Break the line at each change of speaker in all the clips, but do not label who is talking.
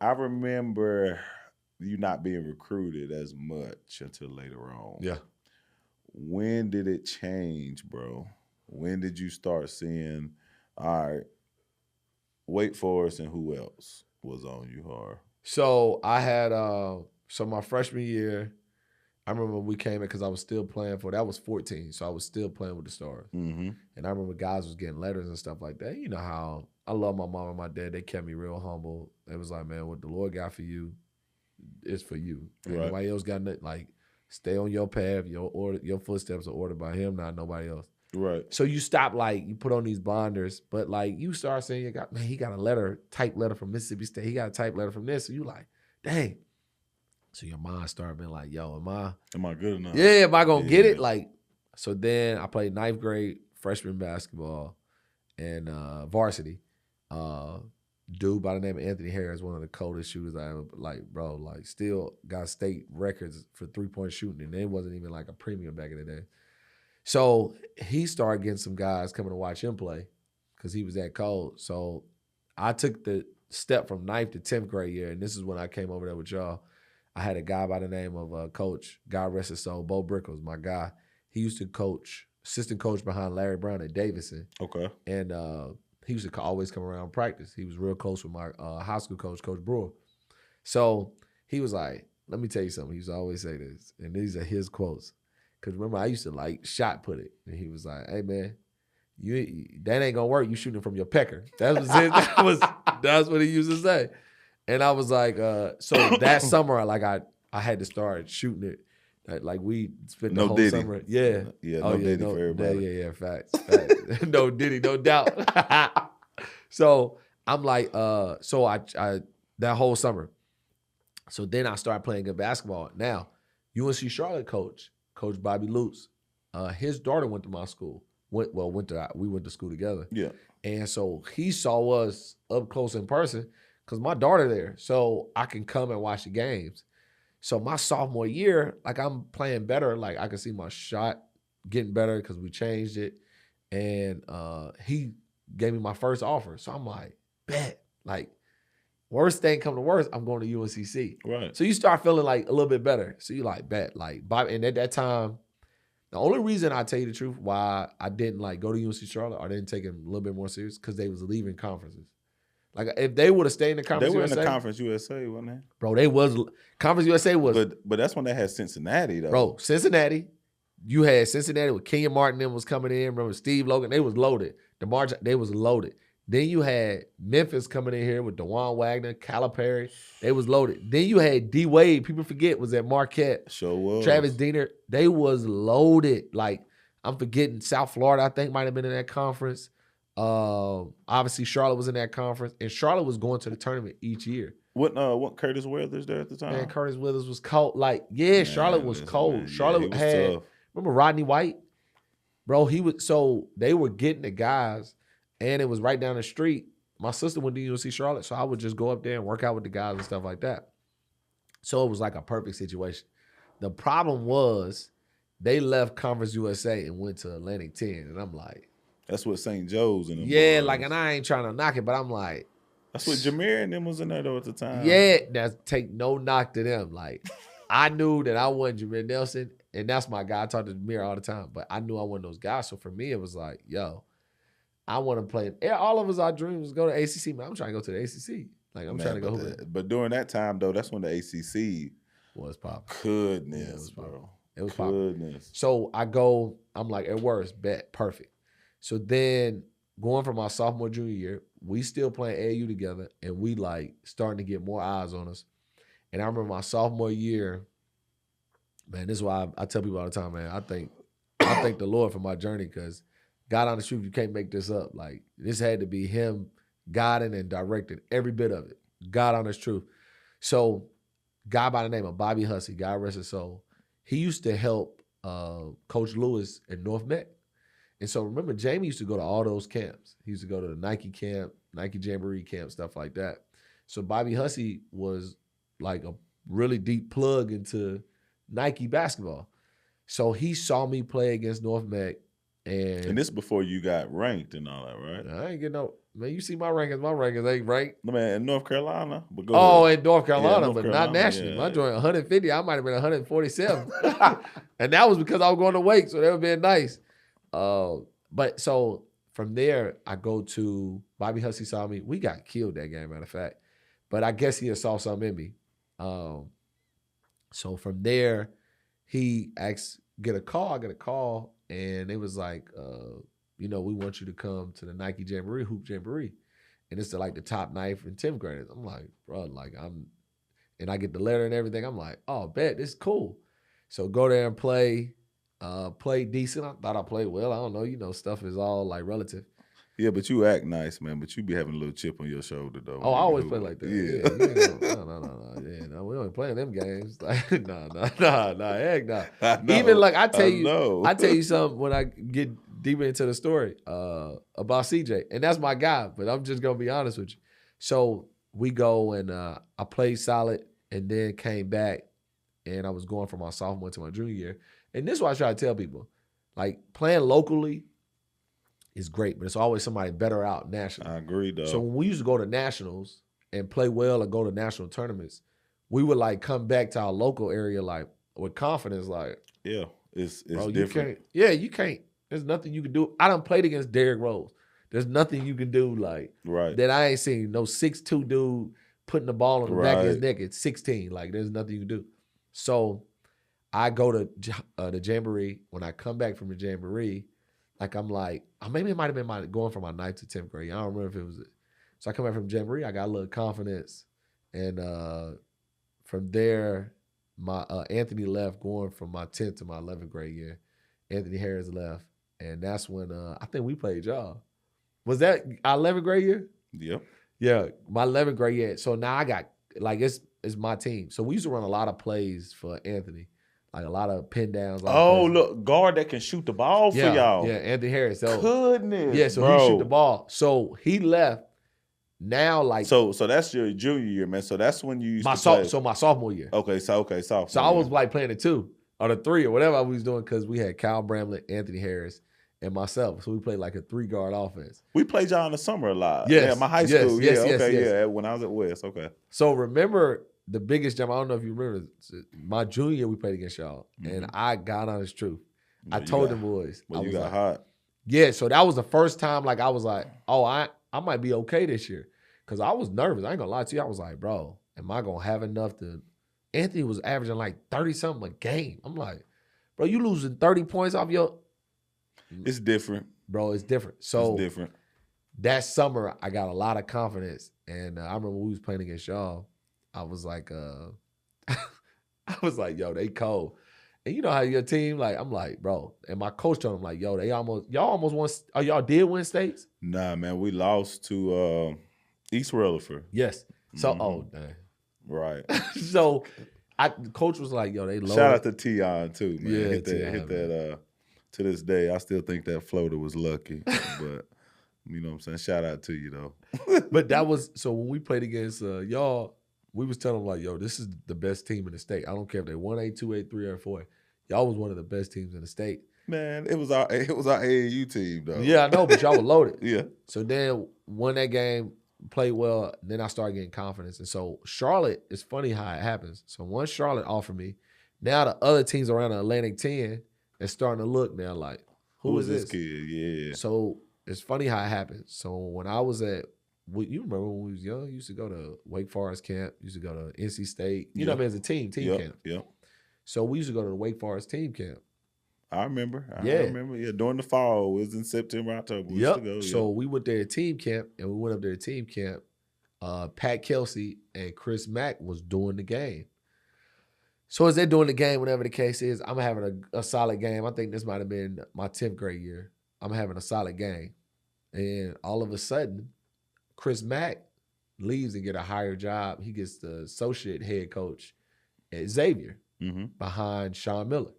I remember you not being recruited as much until later on.
Yeah.
When did it change, bro? When did you start seeing, all right, Wake Forest and who else was on you hard?
So I had so my freshman year, I remember we came in because I was still playing for that was 14, so I was still playing with the Stars.
Mm-hmm.
And I remember guys was getting letters and stuff like that. You know how I love my mom and my dad. They kept me real humble. It was like, man, what the Lord got for you is for you. And
Right.
nobody else got nothing. Like, stay on your path. Your footsteps are ordered by Him, not nobody else.
Right.
So you stop, like, you put on these blinders, but like you start saying, he got a typed letter from Mississippi State. He got a typed letter from this. So you like, dang. So your mind started being like, yo,
Am I good enough?
yeah, am I gonna get it? Like, so then I played 9th grade freshman basketball and varsity. Dude by the name of Anthony Harris, one of the coldest shooters I ever, like, bro, like, still got state records for 3-point shooting, and it wasn't even like a premium back in the day. So he started getting some guys coming to watch him play because he was that cold. So I took the step from 9th to 10th grade year, and this is when I came over there with y'all. I had a guy by the name of Coach, God rest his soul, Bo Brickles, my guy. He used to coach, assistant coach behind Larry Brown at Davidson.
Okay.
And he used to always come around practice. He was real close with my high school coach, Coach Brewer. So he was like, let me tell you something. He used to always say this, and these are his quotes. Because remember, I used to like shot put it. And he was like, hey, man, that ain't going to work. You shooting from your pecker. That was it. That's what he used to say. And I was like, so that summer, like I had to start shooting it. Like we spent the whole
Diddy.
summer. Yeah.
Yeah, no Diddy for everybody.
Yeah, facts. No Diddy, no doubt. So I'm like, so I that whole summer. So then I started playing good basketball. Now, UNC Charlotte Coach Bobby Lutz, his daughter went to my school. We went to school together.
Yeah.
And so he saw us up close in person because my daughter there. So I can come and watch the games. So my sophomore year, like I'm playing better. Like I can see my shot getting better because we changed it. And he gave me my first offer. So I'm like, bet. Like, worst thing come to worst, I'm going to UNCC.
Right.
So you start feeling like a little bit better. So you like, bet. Like, Bobby, and at that time, the only reason I tell you the truth why I didn't like go to UNC Charlotte or didn't take it a little bit more serious because they was leaving conferences. Like if they would have stayed in the Conference USA.
They were in the Conference USA, wasn't they?
Bro, they was Conference USA was.
But that's when they had Cincinnati though.
Bro, Cincinnati. You had Cincinnati with Kenyon Martin them was coming in. Remember Steve Logan? They was loaded. DeMar, they was loaded. Then you had Memphis coming in here with DeJuan Wagner, Calipari. They was loaded. Then you had D Wade. People forget was at Marquette.
Sure was.
Travis Diener. They was loaded. Like I'm forgetting South Florida. I think might have been in that conference. Obviously Charlotte was in that conference, and Charlotte was going to the tournament each year.
What Curtis Weathers there at the time?
Man, Curtis Withers was cold. Like man, Charlotte was cold.
Man,
Charlotte had tough. Remember Rodney White, bro. He was so they were getting the guys. And it was right down the street. My sister went to UNC Charlotte, so I would just go up there and work out with the guys and stuff like that. So it was like a perfect situation. The problem was they left Conference USA and went to Atlantic 10, and I'm like,
that's what St. Joe's and them
yeah,
boys.
like, and I ain't trying to knock it, but I'm like,
that's what Jameer and them was in there though at the time.
Yeah, that's take no knock to them. Like, I knew that I wasn't Jameer Nelson, and that's my guy. I talk to Jameer all the time, but I knew I wasn't those guys. So for me, it was like, yo. I want to play. All of us, our dreams was go to ACC. Man, I'm trying to go to the ACC. Like, I'm trying to go hoop.
But during that time, though, that's when the ACC
was popping.
Goodness,
yeah, it was
bro.
It was popping.
Goodness.
So I go, I'm like, at worst, bet, perfect. So then going from my sophomore, junior year, we still playing AAU together, and we like starting to get more eyes on us. And I remember my sophomore year, man, this is why I tell people all the time, man, I thank the Lord for my journey because God honest truth, you can't make this up. Like, this had to be him guiding and directing every bit of it. God honest truth. So, guy by the name of Bobby Hussey, God rest his soul, he used to help Coach Lewis at North Met. And so, remember, Jamie used to go to all those camps. He used to go to the Nike camp, Nike Jamboree camp, stuff like that. So, Bobby Hussey was like a really deep plug into Nike basketball. So, he saw me play against North Met. And
this before you got ranked and all that, right?
I ain't getting Man, you see my rankings. My rankings ain't right.
No, man, in North Carolina. But go
Oh,
ahead.
in North Carolina,
North
but
Carolina,
not nationally.
yeah.
My joint 150. I might have been 147, and that was because I was going to Wake, so that would be nice. But so from there, I go to Bobby Hussey saw me. We got killed that game, matter of fact. But I guess he saw something in me. So from there, he asked, get a call. I get a call, and it was like, we want you to come to the Nike Jamboree, Hoop Jamboree. And it's like the top 9th and 10th graders. I'm like, bro, and I get the letter and everything. I'm like, oh, bet, this is cool. So go there and play decent. I thought I played well. I don't know, stuff is all like relative.
Yeah, but you act nice, man. But you be having a little chip on your shoulder, though.
Oh, I always play like that. Yeah. No. Yeah, no, we don't play them games. Like, no. Heck no. Even like I tell you something when I get deeper into the story about CJ, and that's my guy. But I'm just gonna be honest with you. So we go and I played solid, and then came back, and I was going from my sophomore to my junior year. And this is what I try to tell people: like playing locally is great, but it's always somebody better out nationally.
I agree, though.
So when we used to go to nationals and play well or go to national tournaments, we would like come back to our local area like with confidence, like
it's
bro,
different.
You can't. There's nothing you can do. I done played against Derrick Rose. There's nothing you can do like that. I ain't seen no 6'2" dude putting the ball on the back of his neck at 16. Like there's nothing you can do. So I go to the Jamboree. When I come back from the Jamboree, like I'm like, maybe it might have been going from my 9th to 10th grade. I don't remember if it was it. So I come back from Jamboree, I got a little confidence. And from there, my Anthony left going from my 10th to my 11th grade year. Anthony Harris left. And that's when I think we played y'all. Was that our 11th grade year?
Yep.
Yeah, my 11th grade year. So now I got, like, it's my team. So we used to run a lot of plays for Anthony. Like a lot of pin downs.
Look, guard that can shoot the ball for y'all.
Yeah, Anthony Harris. So,
goodness,
yeah, so
bro.
he shoot the ball. So he left. Now, like,
so that's your junior year, man. So that's when you used to play.
So my sophomore year.
Sophomore.
So I was like playing the 2 or the 3 or whatever I was doing because we had Kyle Bramlett, Anthony Harris, and myself. So we played like a 3-guard offense.
We played y'all in the summer a lot.
Yes.
Yeah, my high school.
Yes.
Yeah, when I was at West. Okay.
So remember the biggest jump, I don't know if you remember, my junior year we played against y'all, and I got honest truth. I told them boys.
Well, you got
like,
hot.
Yeah, so that was the first time like I was like, oh, I might be okay this year. Because I was nervous. I ain't gonna lie to you. I was like, bro, am I gonna have enough to... Anthony was averaging like 30-something a game. I'm like, bro, you losing 30 points off your...
It's different.
Bro, it's different. So
it's different.
That summer, I got a lot of confidence. And I remember when we was playing against y'all, I was like, yo, they cold. And you know how your team, like, I'm like, bro. And my coach told him, like, yo, y'all almost won. Oh, y'all did win states?
Nah, man, we lost to East Rutherford.
Yes. So, oh, dang.
Right.
So, coach was like, yo, they loaded.
Shout out to Tion, too, man.
Yeah,
hit that. To this day, I still think that floater was lucky. But, you know what I'm saying? Shout out to you, though.
But that was, so when we played against y'all, we was telling them, like, yo, this is the best team in the state. I don't care if they 1A, 2A, 3, or 4. Y'all was one of the best teams in the state.
Man, it was our AAU team, though.
Yeah, I know, but y'all were loaded.
Yeah.
So then, won that game, played well, and then I started getting confidence. And so Charlotte, it's funny how it happens. So once Charlotte offered me, now the other teams around the Atlantic 10 are starting to look now like, who is this
kid? Yeah.
So it's funny how it happens. So when I was at, you remember when we was young, you used to go to Wake Forest camp, used to go to NC State, you know what I mean, as a team camp.
Yeah.
So we used to go to the Wake Forest team camp.
I remember. Yeah, during the fall. It was in September, October. We used to go,
So we went there to team camp, and we went up there to team camp. Pat Kelsey and Chris Mack was doing the game. So as they're doing the game, whatever the case is, I'm having a solid game. I think this might have been my 10th grade year. I'm having a solid game. And all of a sudden, Chris Mack leaves and get a higher job. He gets the associate head coach at Xavier behind Sean Miller.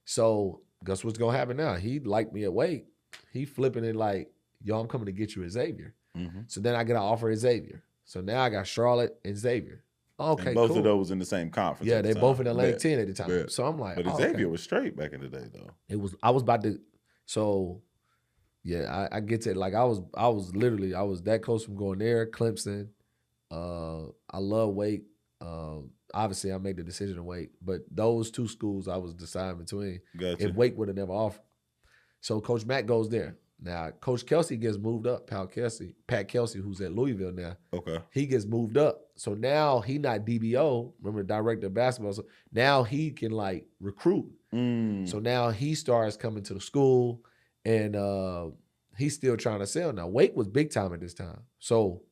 So guess what's going to happen now? He liked me at Wake. He flipping it like, yo, I'm coming to get you at Xavier. So then I get an offer at Xavier. So now I got Charlotte and Xavier. Okay,
and both of those in the same conference.
Yeah, they both in Atlantic 10 at the time. So I'm like,
but Xavier was straight back in the day, though.
I was about to, so Yeah, I get to it. Like I was that close from going there. Clemson. I love Wake. Obviously, I made the decision to Wake, but those two schools I was deciding between.
Gotcha.
If Wake would have never offered, so Coach Matt goes there. Now Coach Kelsey gets moved up. Pat Kelsey, who's at Louisville now,
Okay.
he gets moved up. So now he not DBO. Remember, director of basketball. So now he can like recruit. So now he starts coming to the school, and he's still trying to sell. Now Wake was big time at this time. So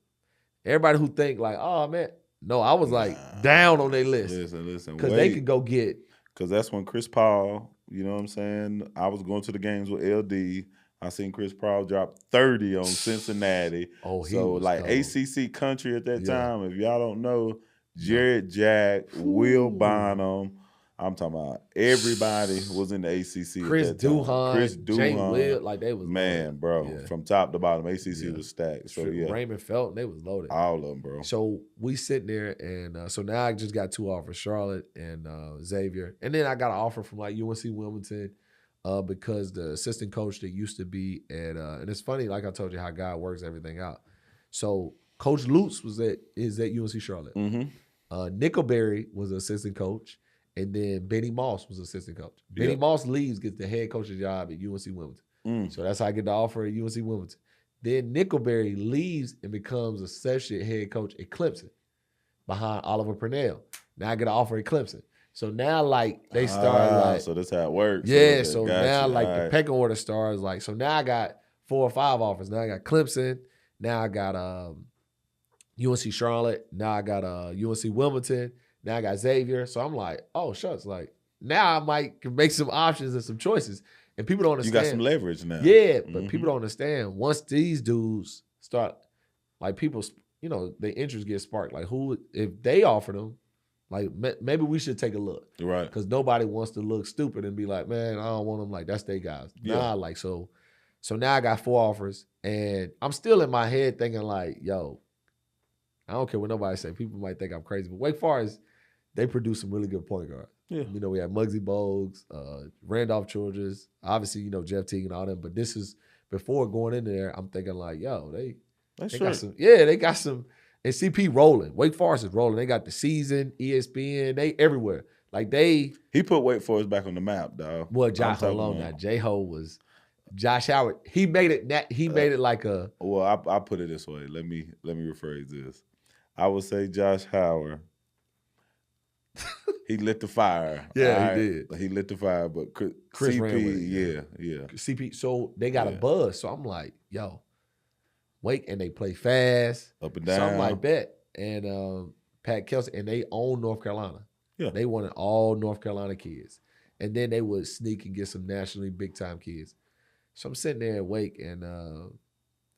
everybody who think like, oh man, no, I was like down on their list.
Listen,
because they could go get.
Because that's when Chris Paul, you know what I'm saying? I was going to the games with LD. I seen Chris Paul drop 30 on Cincinnati.
Oh, he
so
was
like
cold.
ACC country at that
Yeah.
time. If y'all don't know, Jared Jack, Will Bonham. I'm talking about everybody was in the ACC.
Chris
at that time.
Duhon,
Chris
Jay
Duhon,
Will, like they was
man,
loaded.
bro,
Yeah.
from top to bottom, ACC
Yeah.
was stacked. So yeah,
Raymond Felton, they was loaded.
all of them, bro.
So we sitting there, and so now I just got two offers, Charlotte and Xavier, and then I got an offer from like UNC Wilmington, because the assistant coach that used to be at, and it's funny, like I told you how God works everything out. So Coach Lutz is at UNC Charlotte. Nickelberry was the assistant coach, and then Benny Moss was assistant coach. Benny Moss leaves, gets the head coach's job at UNC Wilmington. So that's how I get the offer at UNC Wilmington. Then Nickelberry leaves and becomes associate head coach at Clemson behind Oliver Purnell. Now I get an offer at Clemson. So now like they start like,
so that's how it works.
yeah. So now
gotcha.
like
All
the
right.
pecking order starts like, so now I got 4 or 5 offers. Now I got Clemson. Now I got UNC Charlotte. Now I got UNC Wilmington. Now I got Xavier. So I'm like, oh shucks, like now I might can make some options and some choices. And people don't understand.
You got some leverage now.
Yeah, but people don't understand. Once these dudes start, like people, their interest gets sparked. Like who, if they offer them, like maybe we should take a look.
Right.
Because nobody wants to look stupid and be like, man, I don't want them. Like that's they guys.
Yeah.
Nah, like so now I got 4 offers, and I'm still in my head thinking like, yo, I don't care what nobody say. People might think I'm crazy, but Wake Forest, they produce some really good point guards.
Yeah.
We had Muggsy Bogues, Randolph Childress, obviously, Jeff Teague and all them. But this is before going in there, I'm thinking like, yo, they got some, they got some, and CP rolling. Wake Forest is rolling. They got the season, ESPN, they everywhere. Like he
put Wake Forest back on the map, dog.
Well, hold on now. J-Ho was Josh Howard. He made it. He made it like a.
Well, I put it this way. Let me rephrase this. I would say Josh Howard. He lit the fire.
Yeah, he did.
He lit the fire, but Chris
ran with
CP,
it,
yeah.
CP. So they got a buzz. So I'm like, yo, Wake, and they play fast,
up and down.
So I'm like, bet. And Pat Kelsey, and they own North Carolina.
Yeah,
they wanted all North Carolina kids, and then they would sneak and get some nationally big time kids. So I'm sitting there at Wake, and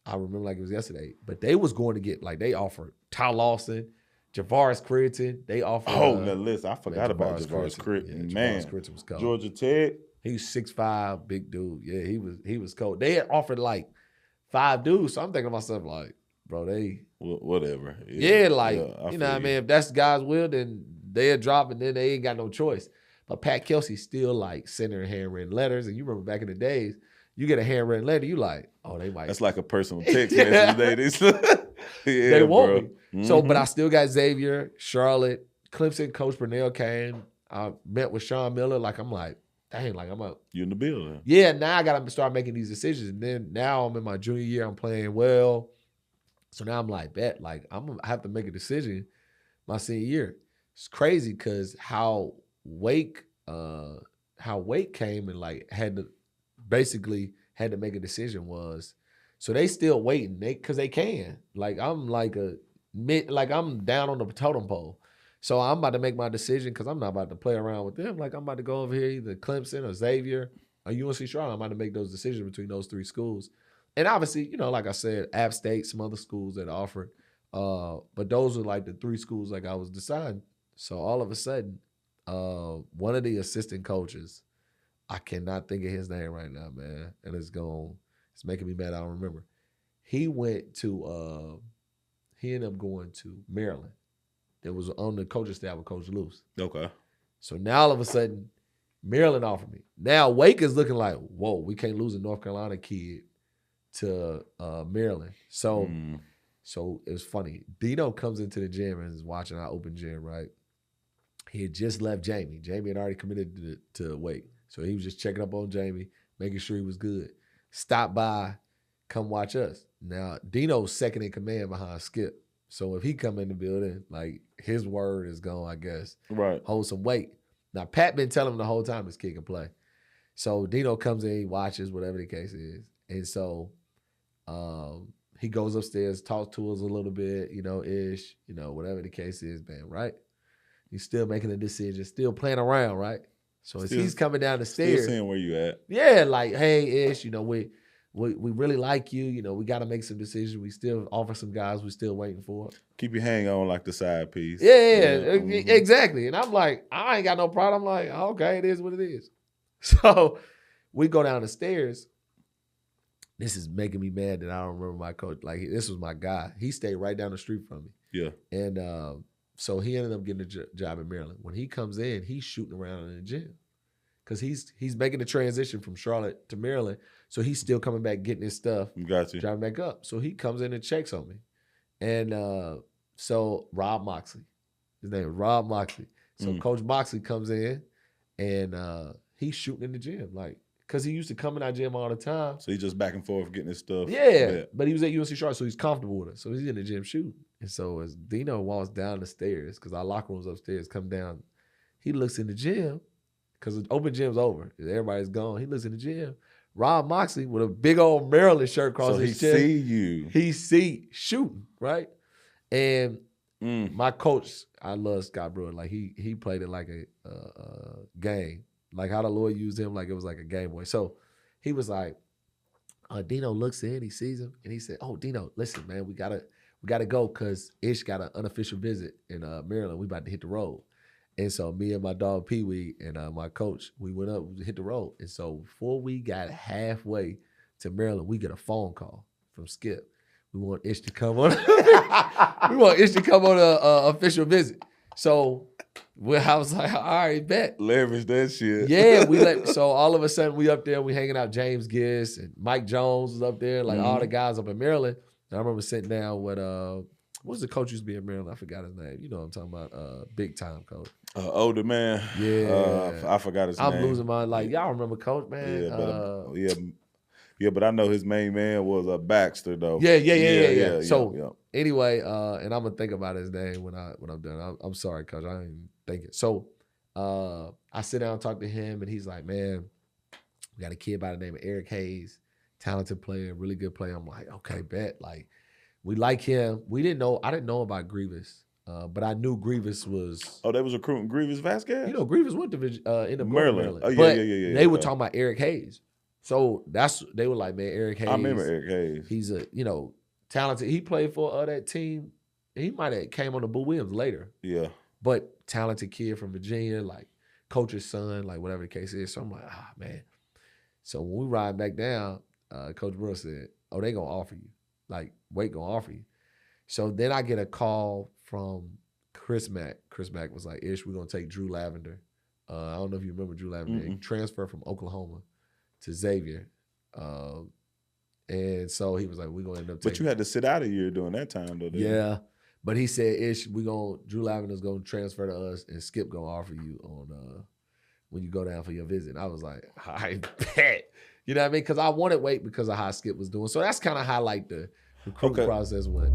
I remember like it was yesterday. But they was going to get like they offered Ty Lawson, Javaris Critton. They offered.
Oh, now listen, I forgot about Javaris Critton.
Yeah,
man,
Javaris Critton was cold.
Georgia Tech.
He was 6'5", big dude. Yeah, he was cold. They had offered like 5 dudes. So I'm thinking to myself like, bro, they
whatever.
Yeah, like
I
you know what I mean. If that's God's will, then they'll drop, and then they ain't got no choice. But Pat Kelsey still like sending handwritten letters, and you remember back in the days, you get a handwritten letter, you like, oh, they might.
That's like a personal text message.
They want me. So, but I
Mhm.
still got Xavier, Charlotte, Clemson. Coach Purnell came. I met with Sean Miller. Like I'm like, dang, like I'm up.
You in the building?
Yeah, now I got to start making these decisions. And then now I'm in my junior year. I'm playing well. So now I'm like, bet, like I have to make a decision my senior year. It's crazy because how Wake came and like had to make a decision was, so they still waiting. Because they can. Like I'm like I'm down on the totem pole. So I'm about to make my decision because I'm not about to play around with them. Like I'm about to go over here, either Clemson or Xavier or UNC Charlotte. I'm about to make those decisions between those 3 schools. And obviously, like I said, App State, some other schools that offered. But those are like the 3 schools like I was deciding. So all of a sudden, one of the assistant coaches, I cannot think of his name right now, man. And it's making me mad. I don't remember. He ended up going to Maryland. That was on the coaching staff with Coach Luce.
Okay.
So now all of a sudden, Maryland offered me. Now Wake is looking like, whoa, we can't lose a North Carolina kid to Maryland. So it was funny. Dino comes into the gym and is watching our open gym, right? He had just left Jamie. Jamie had already committed to Wake. So he was just checking up on Jamie, making sure he was good. Stop by, come watch us. Now, Dino's second in command behind Skip. So if he come in the building, like his word is gone, I guess.
Right.
Hold some weight. Now, Pat been telling him the whole time this kid can play. So Dino comes in, he watches, whatever the case is. And so he goes upstairs, talks to us a little bit, ish, whatever the case is, man, right? He's still making a decision, still playing around, right? So as he's coming down the stairs.
Still seeing where you at.
Yeah, like, hey, Ish, we really like you. We got to make some decisions. We still offer some guys we're still waiting for.
Keep your hang on like the side piece.
Yeah, exactly. And I'm like, I ain't got no problem. I'm like, okay, it is what it is. So we go down the stairs. This is making me mad that I don't remember my coach. Like, this was my guy. He stayed right down the street from me.
Yeah.
And so he ended up getting a job in Maryland. When he comes in, he's shooting around in the gym because he's making the transition from Charlotte to Maryland. So he's still coming back, getting his stuff,
Got you.
driving back up. So he comes in and checks on me. And so Rob Moxley, his name is Rob Moxley. So Coach Moxley comes in and he's shooting in the gym, like, because he used to come in our gym all the time.
So he's just back and forth getting his stuff.
Yeah, but he was at UNC Charlotte, so he's comfortable with it. So he's in the gym shooting. And so as Dino walks down the stairs, because our locker room's upstairs, come down, he looks in the gym, because the open gym's over. Everybody's gone. He looks in the gym. Rob Moxley with a big old Maryland shirt across his chest.
So he see you.
He see shooting, right? And my coach, I love Scott Brewer. Like, he played it like a game. Like how the Lord used him, like it was like a Game Boy. So he was like, Dino looks in, he sees him, and he said, "Oh, Dino, listen, man, we gotta go because Ish got an unofficial visit in Maryland. We about to hit the road." And so me and my dog Pee Wee and my coach, we went up, hit the road. And so before we got halfway to Maryland, we get a phone call from Skip. We want Ish to come on. We want Ish to come on an official visit. So I was like, all right, bet.
Leverage that shit.
Yeah, so all of a sudden we up there, we hanging out. James Giss and Mike Jones was up there, like all the guys up in Maryland. And I remember sitting down with what was the coach used to be in Maryland? I forgot his name. You know what I'm talking about? Big time coach.
Older man.
Yeah.
I forgot his name.
I'm losing my, like, y'all remember Coach, man?
Yeah, but I know his main man was Baxter though.
Yeah. So anyway, and I'm gonna think about his name when I'm done. I'm sorry, Coach, I ain't thinking. So I sit down and talk to him, and he's like, "Man, we got a kid by the name of Eric Hayes, talented player, really good player." I'm like, "Okay, bet." Like, we like him. I didn't know about Grievous, but I knew Grievous was.
Oh, they was recruiting Grievous Vasquez.
Grievous went to in the
Maryland. Oh yeah.
They were talking about Eric Hayes. So they were like, man, Eric Hayes.
I remember Eric Hayes.
He's a, talented. He played for that team. He might have came on the Boo Williams later.
Yeah.
But talented kid from Virginia, like coach's son, like whatever the case is. So I'm like, man. So when we ride back down, Coach Brewer said, "Oh, they gonna offer you. Like, Wake gonna offer you." So then I get a call from Chris Mack. Chris Mack was like, "Ish, we're gonna take Drew Lavender." I don't know if you remember Drew Lavender. He transferred from Oklahoma to Xavier. And so he was like, we're going to end up taking.
But you had to sit out a year during that time, though.
Yeah. But he said, Ish, Drew Lavender's going to transfer to us and Skip going to offer you on when you go down for your visit. And I was like, I bet. You know what I mean? Because I wanted Wake because of how Skip was doing. So that's kind of how, like, the recruitment process went.